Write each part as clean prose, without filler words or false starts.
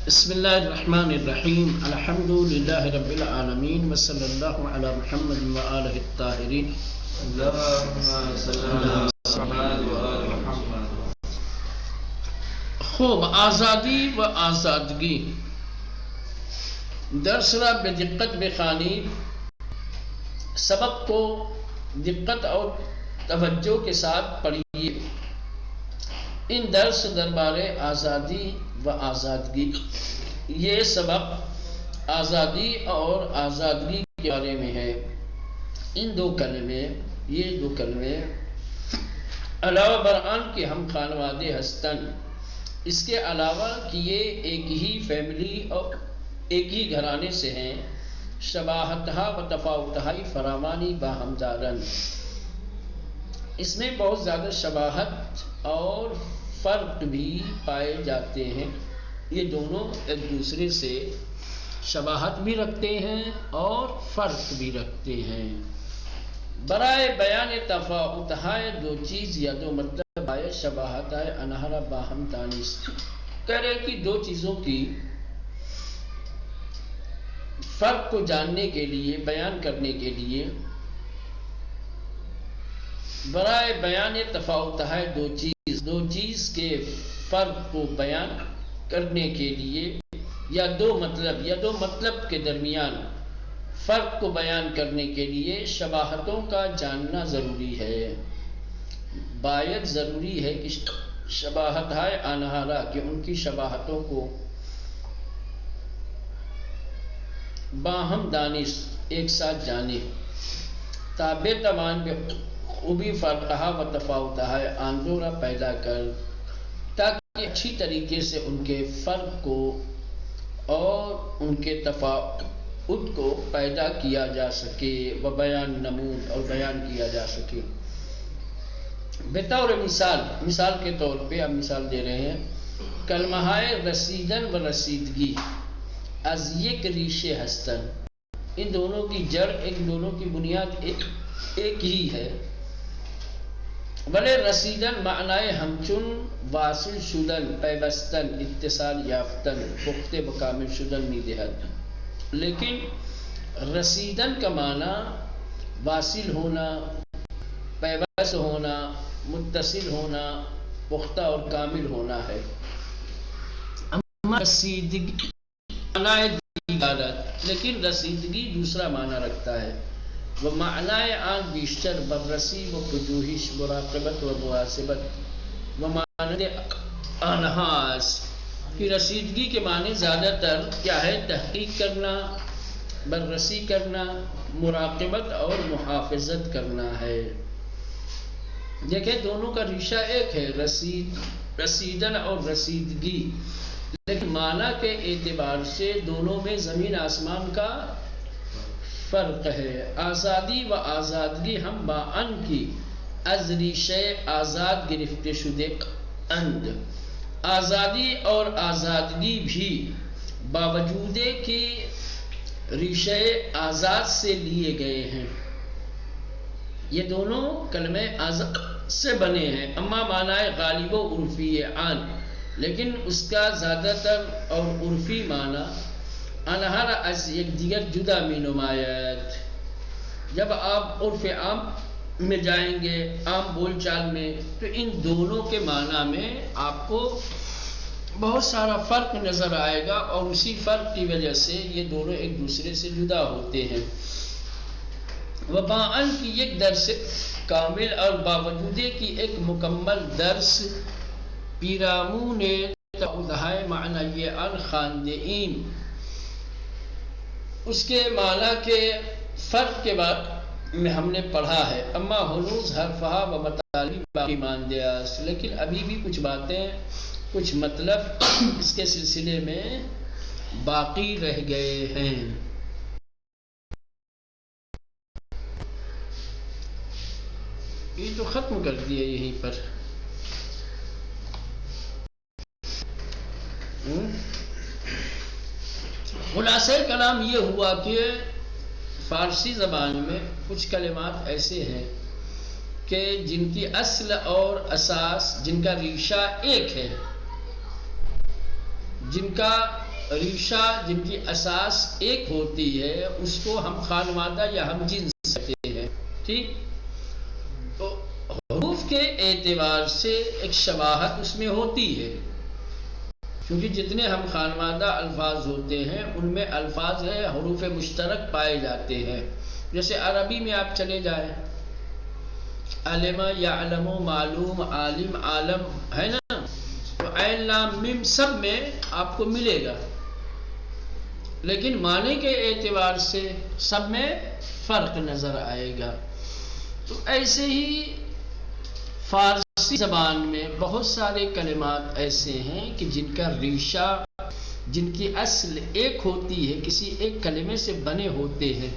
بسم اللہ الرحمن الرحیم الحمد للہ رب العالمین وصلی اللہ علی محمد وآلہ الطاہرین اللہم صلی اللہ علی محمد. خوب آزادی و آزادگی درس را بدقت بخوانی، سبق کو دقت اور توجہ کے ساتھ پڑھیے. ان درس دربار آزادی و آزادگی، یہ سبق آزادی اور آزادگی کے بارے میں ہے. ان دو کلمے علاوہ برآن کے ہم خانوادے ہستن، اس کے علاوہ کہ یہ ایک ہی فیملی اور ایک ہی گھرانے سے ہیں، شباہتہا و تفاوتہا فراوانی باہم دارن. اس میں بہت زیادہ شباہت اور فرق بھی پائے جاتے ہیں. یہ دونوں ایک دوسرے سے شباہت بھی رکھتے ہیں اور فرق بھی رکھتے ہیں. برائے بیان تفاوت ہے دو چیز یا دو مطلب ہے، شباہت ہے انہرا باہم تانیس. کہہ رہے کہ دو چیزوں کی فرق کو جاننے کے لیے، بیان کرنے کے لیے، برائے بیان تفاوت ہے دو چیز کے فرق کو بیان کرنے کے لیے، یا دو مطلب کے درمیان فرق کو بیان کرنے کے لیے شباہتوں کا جاننا ضروری ہے. باید ضروری ہے کہ شباہت ہے انہارا، کہ ان کی شباہتوں کو باہم دانش ایک ساتھ جانے. تابع تمان بے خوبی فرقہ و تفاوت ہے آندورا پیدا کر، تاکہ اچھی طریقے سے ان کے فرق کو اور ان کے تفاوت کو پیدا کیا جا سکے، و بیان نمود اور بیان کیا جا سکے. بطور مثال کے طور پہ اب مثال دے رہے ہیں. کلمہ رسیدن و رسیدگی از یک ریشے ہستن، ان دونوں کی جڑ، ان دونوں کی بنیاد ایک ہی ہے. بلے رسیدن معنی ہمچن واصل شدن، پیوستن، اتصال یافتن، پختہ بکامل شدن می دہد. لیکن رسیدن کا معنی واصل ہونا، پیوست ہونا، متصل ہونا، پختہ اور کامل ہونا ہے. اما رسیدگی لیکن رسیدگی دوسرا معنی رکھتا ہے. وہ معنی آن بیشتر بررسی و پجوہش، مراقبت و محاسبت و معنی انحاس کی رسیدگی کے معنی زیادہ تر کیا ہے؟ تحقیق کرنا، بررسی کرنا، مراقبت اور محافظت کرنا ہے. دیکھیں دونوں کا ریشہ ایک ہے، رسیدن اور رسیدگی، لیکن معنی کے اعتبار سے دونوں میں زمین آسمان کا فرق ہے. آزادی و آزادگی ہم با ان کی از ریشہ آزاد گرفتے شدے اند. آزادی اور آزادگی بھی باوجود کہ ریشہ آزاد سے لیے گئے ہیں. یہ دونوں کلمے آزاد سے بنے ہیں. اما معنی غالب و عرفی عام، لیکن اس کا زیادہ تر اور عرفی معنی انہر از یک دیگر جدا می نماید. جب آپ عرف عام میں جائیں گے، عام بول چال میں، تو ان دونوں کے معنی میں آپ کو بہت سارا فرق نظر آئے گا، اور اسی فرق کی وجہ سے یہ دونوں ایک دوسرے سے جدا ہوتے ہیں. وباً کی ایک درس کامل اور باوجود کی ایک مکمل درس پیرامون تعودہائے معنی یہ الخاندئین، اس کے معنی کے فرق کے بعد میں ہم نے پڑھا ہے. اما ہنوز حرفہا و مطالب باقی ماندیاس، لیکن ابھی بھی کچھ باتیں، کچھ مطلب اس کے سلسلے میں باقی رہ گئے ہیں. یہ تو ختم کر دیا یہیں پر. خلاصہ کلام یہ ہوا کہ فارسی زبان میں کچھ کلمات ایسے ہیں کہ جن کی اصل اور اساس، جن کا ریشہ ایک ہے، جن کا ریشہ جن کی اساس ایک ہوتی ہے اس کو ہم خانوادہ یا ہم جنس کہتے ہیں. ٹھیک، تو حروف کے اعتبار سے ایک شباہت اس میں ہوتی ہے، کیونکہ جتنے ہم خانوادہ الفاظ ہوتے ہیں ان میں الفاظ ہے حروف مشترک پائے جاتے ہیں. جیسے عربی میں آپ چلے جائیں، علم، یعلم، معلوم، عالم، عالم ہے نا، تو عین لام میم سب میں آپ کو ملے گا، لیکن معنی کے اعتبار سے سب میں فرق نظر آئے گا. تو ایسے ہی فارسی زبان میں بہت سارے کلمات ایسے ہیں کہ جن کا ریشہ، جن کی اصل ایک ہوتی ہے، کسی ایک کلمے سے بنے ہوتے ہیں،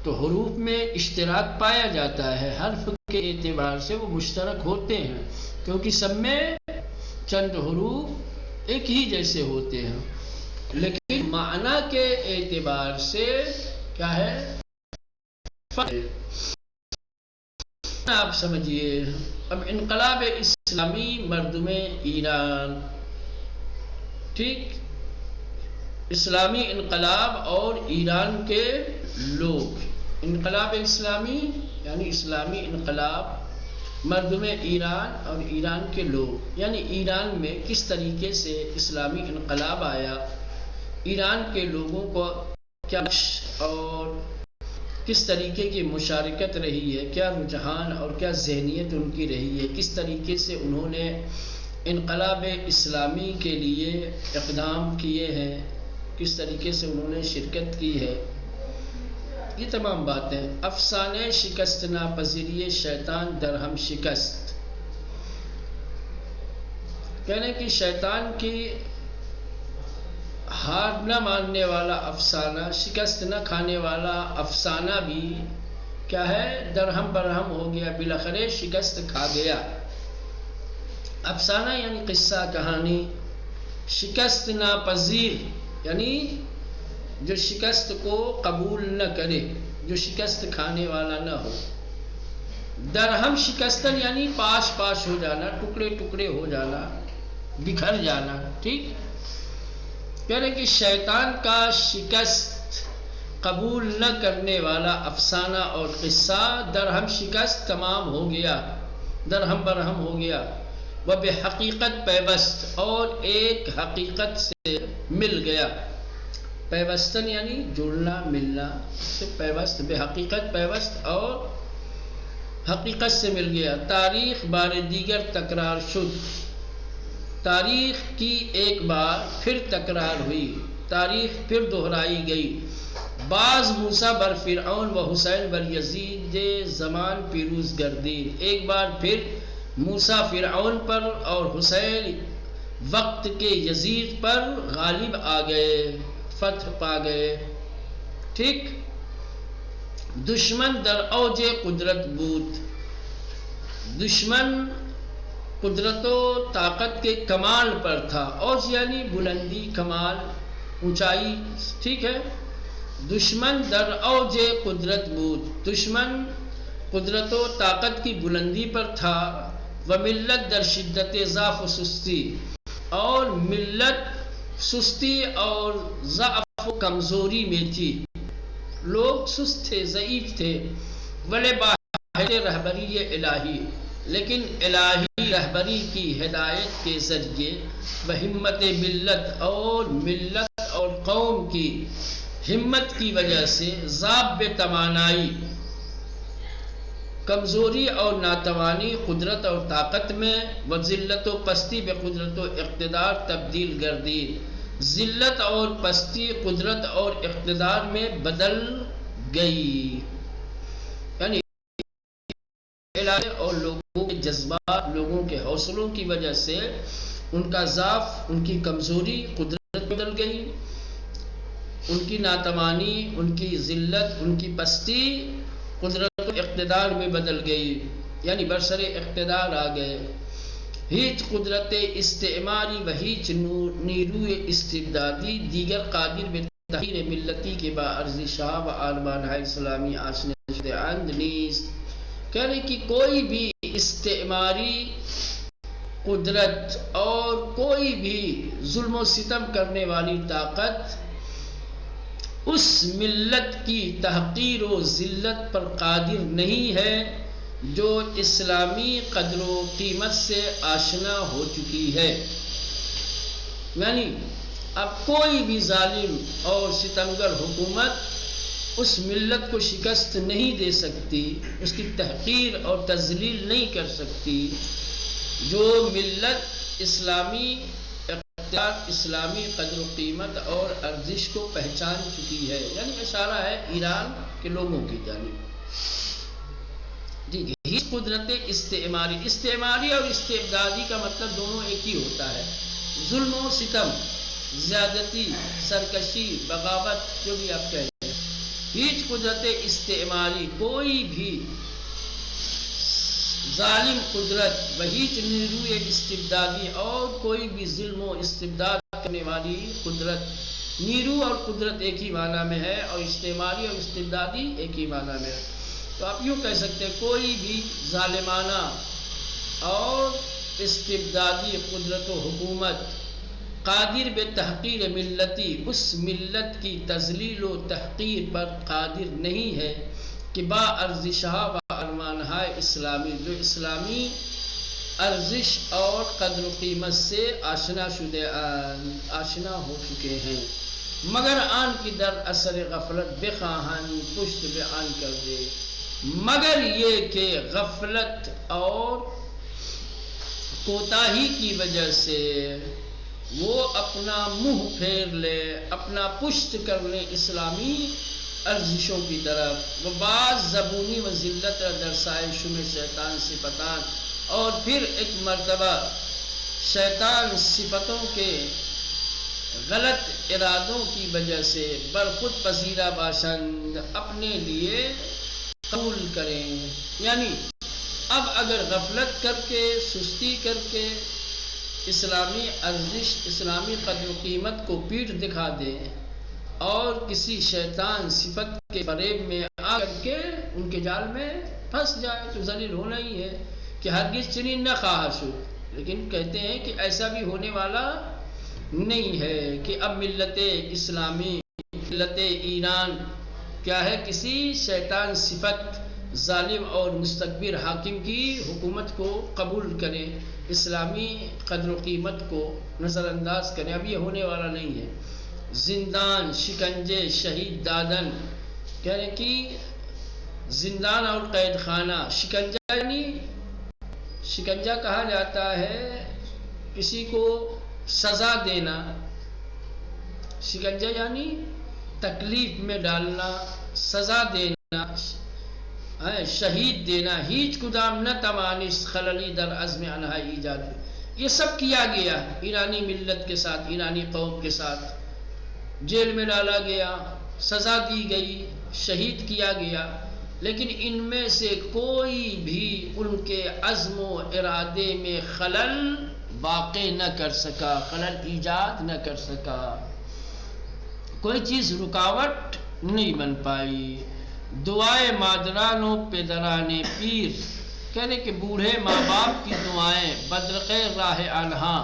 تو حروف میں اشتراک پایا جاتا ہے، حرف کے اعتبار سے وہ مشترک ہوتے ہیں، کیونکہ سب میں چند حروف ایک ہی جیسے ہوتے ہیں، لیکن معنی کے اعتبار سے کیا ہے فرق. آپ سمجھیے، اب انقلاب اسلامی مردم ایران، ٹھیک، اسلامی انقلاب اور ایران کے لوگ. انقلاب اسلامی یعنی اسلامی انقلاب، مردم ایران اور ایران کے لوگ، یعنی ایران میں کس طریقے سے اسلامی انقلاب آیا، ایران کے لوگوں کو کیا اور کس طریقے کی مشارکت رہی ہے، کیا رجحان اور کیا ذہنیت ان کی رہی ہے، کس طریقے سے انہوں نے انقلاب اسلامی کے لیے اقدام کیے ہیں، کس طریقے سے انہوں نے شرکت کی ہے، یہ تمام باتیں. افسانے شکست ناپذیری شیطان درہم شکست، کہنے کہ شیطان کی ہار نہ ماننے والا افسانہ، شکست نہ کھانے والا افسانہ بھی کیا ہے درہم برہم ہو گیا، بالاخرے شکست کھا گیا. افسانہ یعنی قصہ کہانی، شکست ناپذیر یعنی جو شکست کو قبول نہ کرے، جو شکست کھانے والا نہ ہو. درہم شکستن یعنی پاش پاش ہو جانا، ٹکڑے ٹکڑے ہو جانا، بکھر جانا. ٹھیک، کہہ رہے کہ شیطان کا شکست قبول نہ کرنے والا افسانہ اور قصہ درہم شکست تمام ہو گیا، درہم برہم ہو گیا. وہ بے حقیقت پیوست، اور ایک حقیقت سے مل گیا. پیوستن یعنی جڑنا ملنا، سے پیوست، بے حقیقت پیوست اور حقیقت سے مل گیا. تاریخ بار دیگر تکرار شد، تاریخ کی ایک بار پھر تکرار ہوئی، تاریخ پھر دہرائی گئی. بعض موسیٰ بر فرعون و حسین بر یزید زمان پیروز گردید، ایک بار پھر موسیٰ فرعون پر اور حسین وقت کے یزید پر غالب آ گئے، فتح پا گئے. ٹھیک، دشمن در اوج قدرت بود، دشمن قدرت و طاقت کے کمال پر تھا. اوج یعنی بلندی، کمال، اونچائی. ٹھیک ہے، دشمن در اوج قدرت بود، دشمن قدرت و طاقت کی بلندی پر تھا. و ملت در شدت ضعف و سستی، اور ملت سستی اور ضعف و کمزوری میں تھی، لوگ سست تھے، ضعیف تھے. ولی باہر رہبری الہی، لیکن الہی رہبری کی ہدایت کے ذریعے وہ ہمت ملت اور قوم کی ہمت کی وجہ سے ضعف توانائی، کمزوری اور ناتوانی قدرت اور طاقت میں، و ذلت و پستی بے قدرت و اقتدار تبدیل گردید، ذلت اور پستی قدرت اور اقتدار میں بدل گئی. یعنی الہی اور لوگوں کے جذبات، لوگوں کے حوصلوں کی وجہ سے ان کا ضعف، ان کی کمزوری قدرت بدل گئی، ان کی ناتوانی، ان کی ذلت، ان کی پستی قدرت و اقتدار میں بدل گئی، یعنی برسر اقتدار آ گئے. ہیچ قدرت استعماری و ہیچ نیروی استبدادی دیگر قادر به تغییر ملتی کے با عرض شاه و عالمان اسلامی آشنا شده‌اند نیست. کہہ رہے کہ کوئی بھی استعماری قدرت اور کوئی بھی ظلم و ستم کرنے والی طاقت اس ملت کی تحقیر و ذلت پر قادر نہیں ہے جو اسلامی قدر و قیمت سے آشنا ہو چکی ہے. یعنی اب کوئی بھی ظالم اور ستمگر حکومت اس ملت کو شکست نہیں دے سکتی، اس کی تحقیر اور تذلیل نہیں کر سکتی جو ملت اسلامی اقتدار، اسلامی قدر و قیمت اور ارزش کو پہچان چکی ہے. یعنی اشارہ ہے ایران کے لوگوں کی جانب. ہی قدرت استعماری اور استبدادی کا مطلب دونوں ایک ہی ہوتا ہے. ظلم و ستم، زیادتی، سرکشی، بغاوت، جو بھی آپ کہتے ہیں. ہیچ قدرت استعماری، کوئی بھی ظالم قدرت، وہیچ نیروی استبدادی اور کوئی بھی ظلم و استبداد کرنے والی قدرت. نیرو اور قدرت ایک ہی معنی میں ہے اور استعماری اور استبدادی ایک ہی معنی میں ہے. تو آپ یوں کہہ سکتے ہیں کوئی بھی ظالمانہ اور استبدادی قدرت و حکومت قادر بے تحقیر ملتی، اس ملت کی تذلیل و تحقیر پر قادر نہیں ہے کہ با ارزشہ و ارمانہ اسلامی، جو اسلامی ارزش اور قدر و قیمت سے آشنا ہو چکے ہیں، مگر آن کی در اثر غفلت بخواہن پشت بے آن کر دے. مگر یہ کہ غفلت اور کوتاہی کی وجہ سے وہ اپنا منہ پھیر لے، اپنا پشت کر لے اسلامی ارزشوں کی طرف. وہ بعض زبونی و ذلت درسائے شم شیطان صفتان، اور پھر ایک مرتبہ شیطان صفتوں کے غلط ارادوں کی وجہ سے برخود پذیرہ باشند اپنے لیے قبول کریں. یعنی اب اگر غفلت کر کے، سستی کر کے اسلامی ارزش، اسلامی قدر و قیمت کو پیٹھ دکھا دیں اور کسی شیطان صفت کے فریب میں آ کر کے ان کے جال میں پھنس جائے تو ذلیل ہونا ہی ہے کہ ہرگز چنین نہ خواہش ہو. لیکن کہتے ہیں کہ ایسا بھی ہونے والا نہیں ہے کہ اب ملت اسلامی، ملت ایران کیا ہے، کسی شیطان صفت ظالم اور مستکبر حاکم کی حکومت کو قبول کرے، اسلامی قدر و قیمت کو نظر انداز کرے. اب یہ ہونے والا نہیں ہے. زندان، شکنجے، شہید دادن، کہہ رہے کہ زندان اور قید خانہ. شکنجہ یعنی شکنجہ کہا جاتا ہے کسی کو سزا دینا. شکنجہ یعنی تکلیف میں ڈالنا، سزا دینا، شہید دینا. ہیچ کدام نہ تمانس خللی در عزم انہا ایجاد. یہ سب کیا گیا ایرانی ملت کے ساتھ، ایرانی قوم کے ساتھ. جیل میں ڈالا گیا، سزا دی گئی، شہید کیا گیا، لیکن ان میں سے کوئی بھی ان کے عزم و ارادے میں خلل واقع نہ کر سکا، خلل ایجاد نہ کر سکا. کوئی چیز رکاوٹ نہیں بن پائی. دعائے مادران و پدران پیر، کہنے کہ بوڑھے ماں باپ کی دعائیں، بدرق راہ آنہا،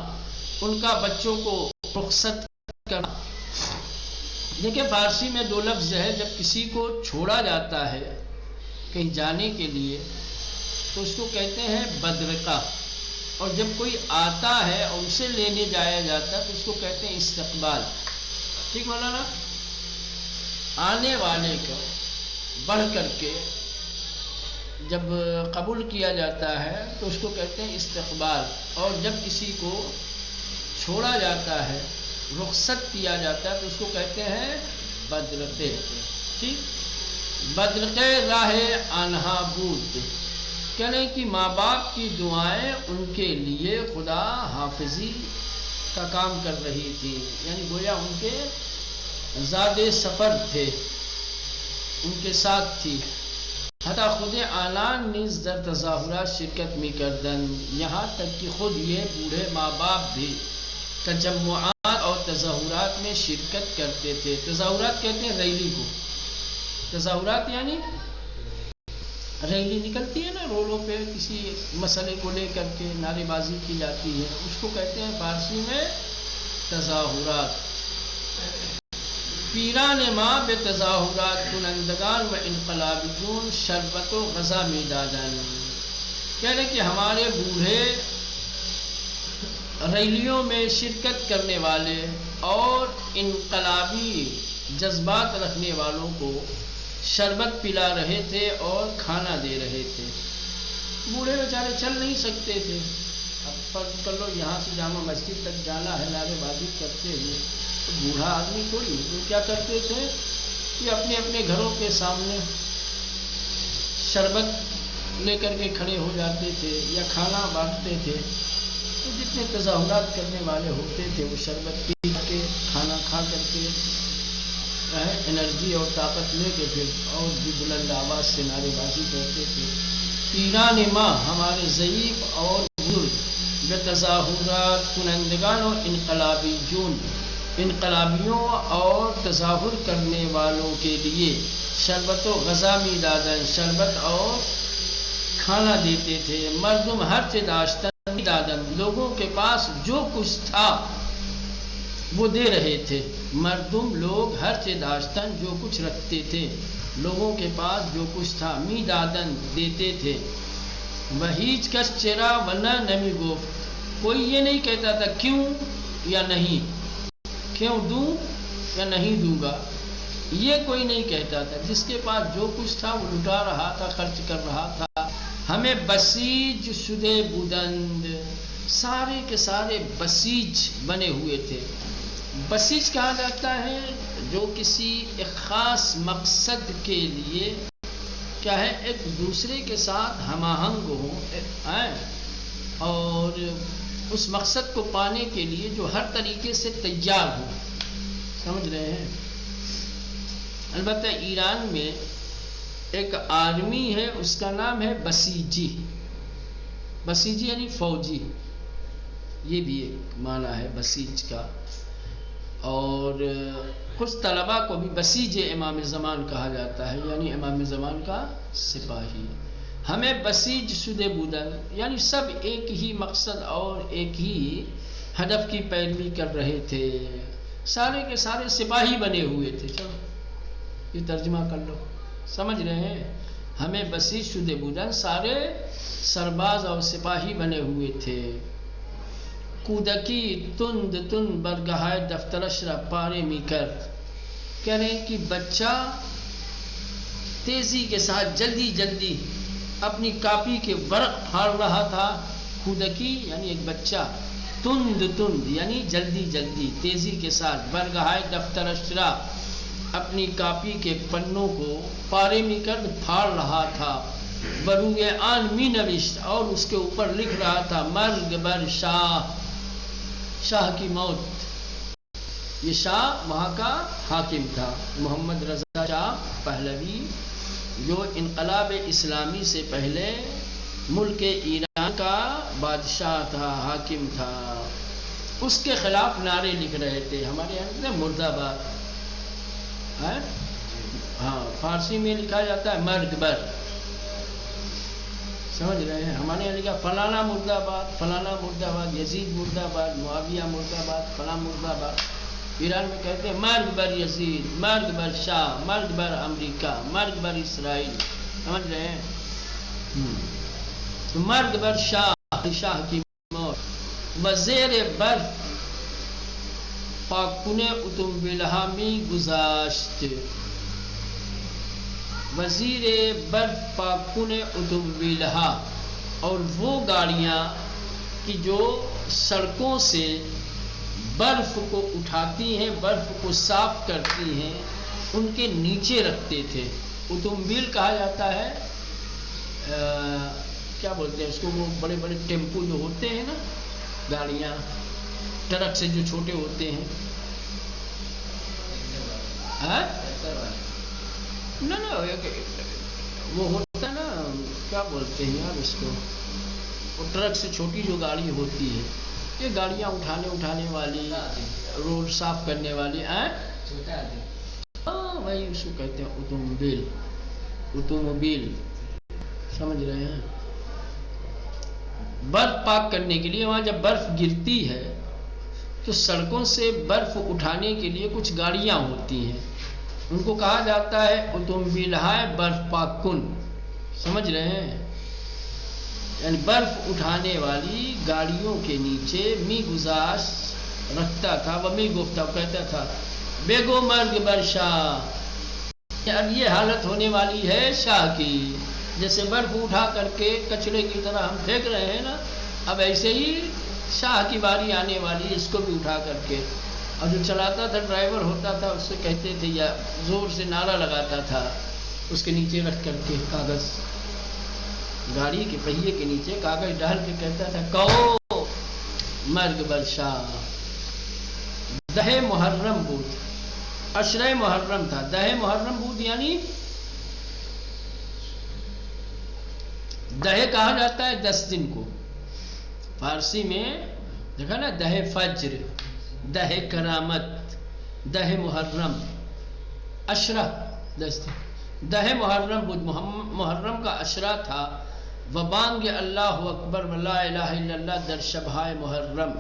ان کا بچوں کو رخصت کرنا. دیکھیں فارسی میں دو لفظ ہے. جب کسی کو چھوڑا جاتا ہے کہیں جانے کے لیے تو اس کو کہتے ہیں بدرقہ، اور جب کوئی آتا ہے اور اسے لینے جایا جاتا ہے تو اس کو کہتے ہیں استقبال. ٹھیک مولانا؟ آنے والے کو بڑھ کر کے جب قبول کیا جاتا ہے تو اس کو کہتے ہیں استقبال، اور جب کسی کو چھوڑا جاتا ہے، رخصت کیا جاتا ہے تو اس کو کہتے ہیں بدرقے. ٹھیک، بدرقے راہ آنہا بود، کہنے کہ ماں باپ کی دعائیں ان کے لیے خدا حافظی کا کام کر رہی تھی. یعنی گویا ان کے زادِ سفر تھے، ان کے ساتھ تھی. حتی خود آنان نیز در تظاہرات شرکت می کردن، یہاں تک کہ خود یہ بوڑھے ماں باپ بھی تجمعات اور تظاہرات میں شرکت کرتے تھے. تظاہرات کہتے ہیں ریلی کو. تظاہرات یعنی ریلی نکلتی ہے نا روڈوں پہ کسی مسئلے کو لے کر کے نعرے بازی کی جاتی ہے، اس کو کہتے ہیں فارسی میں تظاہرات۔ پیران ماں بے تظاہرات کنندگان و انقلابیون شربت و غذا میدادن، کہہ رہے کہ ہمارے بوڑھے ریلیوں میں شرکت کرنے والے اور انقلابی جذبات رکھنے والوں کو شربت پلا رہے تھے اور کھانا دے رہے تھے۔ بوڑھے بیچارے چل نہیں سکتے تھے، اب فرض کر لو یہاں سے جامع مسجد تک جانا ہے نعرے بازی کرتے ہوئے، تو بوڑھا آدمی تھوڑی، وہ کیا کرتے تھے کہ اپنے اپنے گھروں کے سامنے شربت لے کر کے کھڑے ہو جاتے تھے یا کھانا بانٹتے تھے۔ تو جتنے تظاہرات کرنے والے ہوتے تھے وہ شربت پی کے کھانا کھا کر کے انرجی اور طاقت لے کے پھر اور بھی بلند آواز سے نعرے بازی کرتے تھے۔ پیران ماں ہمارے ضعیف اور بزرگ بے تظاہرات کنندگان و انقلابی جون انقلابیوں اور تظاہر کرنے والوں کے لیے شربت و غذا میدادن شربت اور کھانا دیتے تھے۔ مردم ہر چه داشتن میدادن لوگوں کے پاس جو کچھ تھا وہ دے رہے تھے۔ مردم لوگ ہر چه داشتن جو کچھ رکھتے تھے، لوگوں کے پاس جو کچھ تھا میدادن دیتے تھے۔ وہیچ کس چرا ونہ نمی گفت، کوئی یہ نہیں کہتا تھا کیوں یا نہیں، کیوں دوں یا نہیں دوں گا، یہ کوئی نہیں کہتا تھا۔ جس کے پاس جو کچھ تھا وہ لٹا رہا تھا، خرچ کر رہا تھا۔ ہمیں بسیج شدے بودند، سارے کے سارے بسیج بنے ہوئے تھے۔ بسیج کہا جاتا ہے جو کسی ایک خاص مقصد کے لیے کیا ہے ایک دوسرے کے ساتھ ہم آہنگ ہوں اور اس مقصد کو پانے کے لیے جو ہر طریقے سے تیار ہو، سمجھ رہے ہیں۔ البتہ ایران میں ایک آرمی ہے، اس کا نام ہے بسیجی، بسیجی یعنی فوجی، یہ بھی ایک معنی ہے بسیج کا۔ اور کچھ طلباء کو بھی بسیج امام زمان کہا جاتا ہے، یعنی امام زمان کا سپاہی۔ ہمیں بسیج شدے بودن یعنی سب ایک ہی مقصد اور ایک ہی ہدف کی پیروی کر رہے تھے، سارے کے سارے سپاہی بنے ہوئے تھے۔ چلو یہ ترجمہ کر لو، سمجھ رہے ہیں۔ ہمیں بسیج شدے بودن سارے سرباز اور سپاہی بنے ہوئے تھے۔ کودکی تند تند برگہائے دفترش را پارے می کرد، کہہ رہے ہیں کہ بچہ تیزی کے ساتھ جلدی جلدی اپنی کاپی کے ورق پھاڑ رہا تھا۔ کودکی یعنی ایک بچہ، تند تند یعنی جلدی جلدی تیزی کے ساتھ، برگہائے دفترش را اپنی کاپی کے پنوں کو پارے می کرد پھاڑ رہا تھا۔ بروئے آن می نوشت اور اس کے اوپر لکھ رہا تھا مرگ بر شاہ، شاہ کی موت۔ یہ شاہ وہاں کا حاکم تھا، محمد رضا شاہ پہلوی، جو انقلاب اسلامی سے پہلے ملک ایران کا بادشاہ تھا، حاکم تھا۔ اس کے خلاف نعرے لکھ رہے تھے۔ ہمارے یہاں مرد آباد، ہاں فارسی میں لکھا جاتا ہے مرگ بر، سمجھ رہے ہیں۔ ہمارے یہاں لکھا فلانا مرد آباد، فلانا مرد آباد، یزید مرد آباد، معاویہ مرد آباد، فلاں مرد آباد۔ ایران میں کہتے ہیں مرگ بر یزید، مرگ بر شاہ، مرگ بر امریکہ، مرگ بر اسرائیل، سمجھ رہے ہیں۔ تو مرگ بر شاہ، شاہ کی موت۔ وزیر برف پاکن اتومبیلہ می گذاشت، وزیر برف پاکن اتومبیلہ، اور وہ گاڑیاں کہ جو سڑکوں سے برف کو اٹھاتی ہیں، برف کو صاف کرتی ہیں، ان کے نیچے رکھتے تھے۔ اتومبیل کہا جاتا ہے کیا بولتے ہیں اس کو، وہ بڑے بڑے ٹیمپو جو ہوتے ہیں نا، گاڑیاں ٹرک سے جو چھوٹے ہوتے ہیں، نہ وہ ہوتا ہے نا، کیا بولتے ہیں یار اس کو، وہ ٹرک سے چھوٹی جو گاڑی ہوتی ہے، یہ گاڑیاں اٹھانے والی، روڈ صاف کرنے والی، ہاں وہی اس کو کہتے ہیں اتومبیل، اتوموبیل۔ سمجھ رہے ہیں؟ برف پاک کرنے کے لیے وہاں جب برف گرتی ہے تو سڑکوں سے برف اٹھانے کے لیے کچھ گاڑیاں ہوتی ہیں، ان کو کہا جاتا ہے اتومبیلہائے برف پاک کن. سمجھ رہے ہیں؟ یعنی برف اٹھانے والی گاڑیوں کے نیچے می گزاشت رکھتا تھا، وہ می گفتہ کہتا تھا بیگو مرگ بر شاہ. اب یہ حالت ہونے والی ہے شاہ کی، جیسے برف اٹھا کر کے کچرے کی طرح ہم پھینک رہے ہیں نا، اب ایسے ہی شاہ کی باری آنے والی، اس کو بھی اٹھا کر کے. اور جو چلاتا تھا ڈرائیور ہوتا تھا اس سے کہتے تھے یا زور سے نعرہ لگاتا تھا اس کے نیچے رکھ کر کے کاغذ، گاڑی کے پہیے کے نیچے کاغذ ڈال کے کہتا تھا کہو مرگ بر شاہ. دہ محرم بود، عشرہ محرم تھا. دہ محرم بود یعنی دہ کہا جاتا ہے 10 دن کو. فارسی میں دیکھا نا، دہ فجر، دہ کرامت، دہ محرم، عشرہ 10 دن. دہ محرم بود، محرم کا عشرہ تھا. وبانگ اللہ اکبر و لا الہ الا اللہ در شبہ محرم.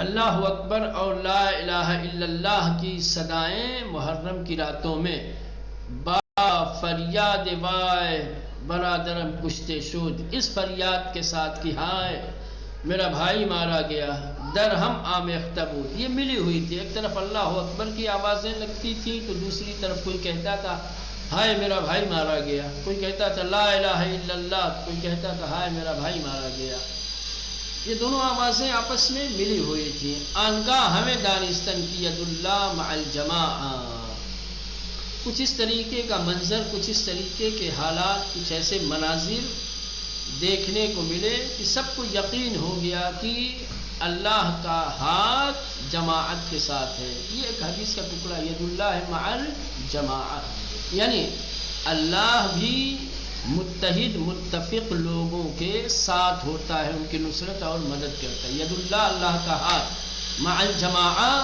اللہ اکبر اور لا الہ الا اللہ کی صدائیں محرم کی راتوں میں با فریاد وائے برادرم کشتے شد، اس فریاد کے ساتھ کہ ہائے میرا بھائی مارا گیا. درہم آمیختہ بود، یہ ملی ہوئی تھی. ایک طرف اللہ اکبر کی آوازیں لگتی تھی تو دوسری طرف کوئی کہتا تھا ہائے میرا بھائی مارا گیا، کوئی کہتا تھا لا الہ الا اللہ، کوئی کہتا تھا ہائے میرا بھائی مارا گیا. یہ دونوں آوازیں آپس میں ملی ہوئی تھیں. آنگاہ ہمیں دانستن کی ید اللہ مع الجماع. کچھ اس طریقے کا منظر، کچھ اس طریقے کے حالات، کچھ ایسے مناظر دیکھنے کو ملے کہ سب کو یقین ہو گیا کہ اللہ کا ہاتھ جماعت کے ساتھ ہے. یہ ایک حدیث کا ٹکڑا، ید اللہ مع الجماع، یعنی اللہ بھی متحد متفق لوگوں کے ساتھ ہوتا ہے، ان کی نصرت اور مدد کرتا ہے. ید اللہ، اللہ کا ہاتھ، مع الجماع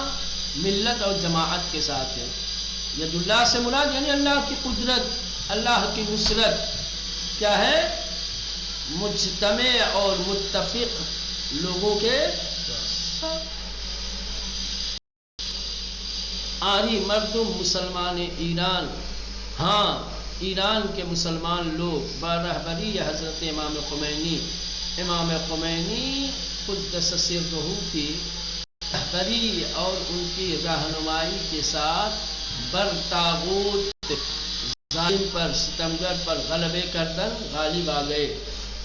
ملت اور جماعت کے ساتھ ہے. ید اللہ سے مراد یعنی اللہ کی قدرت، اللہ کی نصرت کیا ہے؟ مجتمع اور متفق لوگوں کے ساتھ. آری مردم مسلمان ایران، ہاں ایران کے مسلمان لوگ برہبری حضرت امام خمینی، امام خمینی قدس سرہ کی رہبری اور ان کی رہنمائی کے ساتھ برتاغوت ظالم پر، ستمگر پر غلبے کردن غالب آ گئے.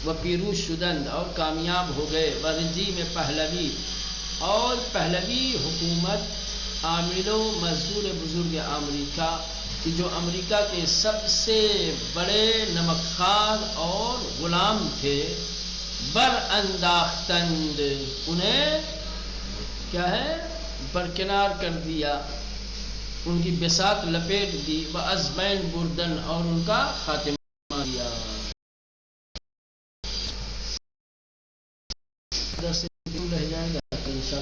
وہ پیروز شدند اور کامیاب ہو گئے. ورزی میں پہلوی اور پہلوی حکومت عامل و مزدور بزرگ امریکہ کہ جو امریکہ کے سب سے بڑے نمک خوار اور غلام تھے، برانداختند، انہیں کیا ہے برکنار کر دیا، ان کی بساط لپیٹ دی. وَأَزْبَيْن بُرْدَن، اور ان کا خاتمہ کیا.